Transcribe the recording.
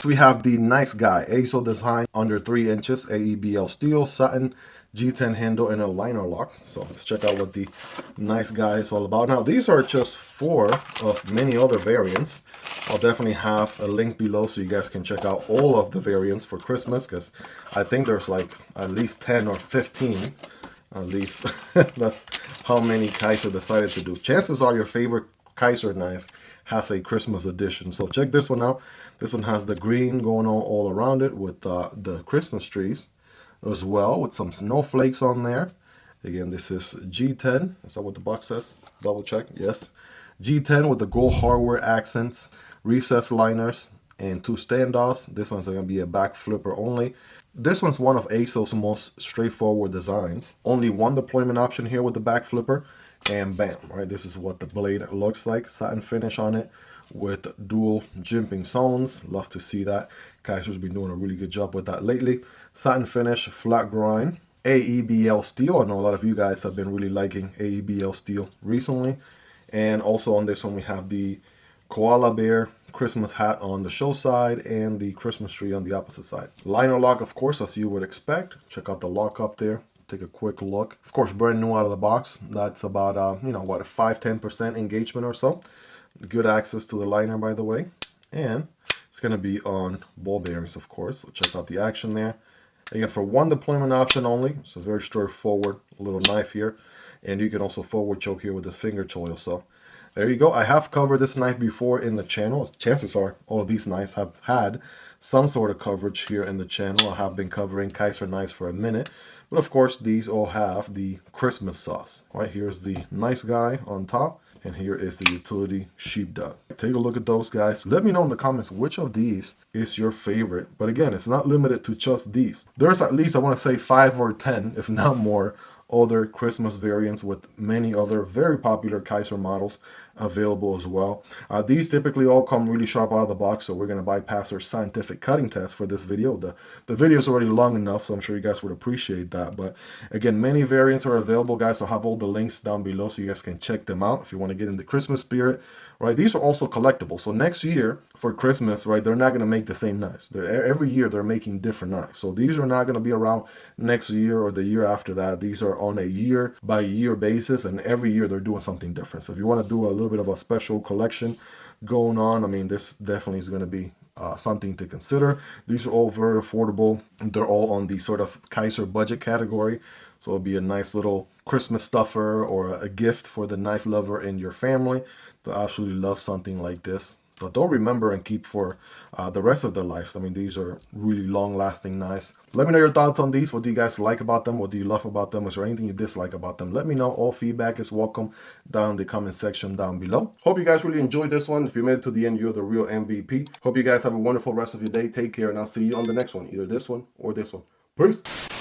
Next, we have the Nice Guy, ASO design, under 3 inches, AEBL steel, satin, G10 handle, and a liner lock. So let's check out what the Nice Guy is all about. Now, these are just 4 of many other variants. I'll definitely have a link below so you guys can check out all of the variants for Christmas, because I think there's like at least 10 or 15. At least that's how many Kizer decided to do. Chances are your favorite Kizer knife has a Christmas edition. So check this one out. This one has the green going on all around it with the Christmas trees as well, with some snowflakes on there. Again, this is G10. Is that what the box says? Double check. Yes. G10 with the gold hardware accents, recessed liners, and 2 standoffs. This one's going to be a back flipper only. This one's one of ASO's most straightforward designs. Only one deployment option here with the back flipper, and bam, right? This is what the blade looks like. Satin finish on it with dual jimping zones. Love to see that. Kizer's been doing a really good job with that lately. Satin finish, flat grind, AEBL steel. I know a lot of you guys have been really liking AEBL steel recently. And also on this one, we have the koala bear Christmas hat on the show side and the Christmas tree on the opposite side. Liner lock, of course, as you would expect. Check out the lock up there. Take a quick look. Of course, brand new out of the box. That's about, you know, what, a 5-10% engagement or so. Good access to the liner, by the way. And it's going to be on ball bearings, of course. So check out the action there. Again, for one deployment option only. So very straightforward little knife here. And you can also forward choke here with this finger choil. So there you go. I have covered this knife before in the channel. Chances are all of these knives have had some sort of coverage here in the channel. I have been covering Kizer knives for a minute. But of course, these all have the Christmas sauce. Right, here's the Nice Guy on top. And here is the Utility Sheepdog. Take a look at those guys. Let me know in the comments which of these is your favorite. But again, it's not limited to just these. There's at least, I want to say, 5 or 10, if not more, other Christmas variants with many other very popular Kizer models available as well. These typically all come really sharp out of the box, so we're going to bypass our scientific cutting test for this video. The video is already long enough, so I'm sure you guys would appreciate that. But again, many variants are available, guys. I'll have all the links down below so you guys can check them out if you want to get in the Christmas spirit. Right, these are also collectible. So next year for Christmas, right, they're not going to make the same knives. Every year they're making different knives. So these are not going to be around next year or the year after that. These are on a year by year basis, and every year they're doing something different. So if you want to do a little bit of a special collection going on, I mean, this definitely is going to be something to consider. These are all very affordable. They're all on the sort of Kizer budget category. So it'll be a nice little Christmas stuffer or a gift for the knife lover in your family. They'll absolutely love something like this. But they'll remember and keep for the rest of their lives. I mean, these are really long-lasting knives. Let me know your thoughts on these. What do you guys like about them? What do you love about them? Is there anything you dislike about them? Let me know. All feedback is welcome down in the comment section down below. Hope you guys really enjoyed this one. If you made it to the end, you're the real MVP. Hope you guys have a wonderful rest of your day. Take care, and I'll see you on the next one. Either this one or this one. Peace.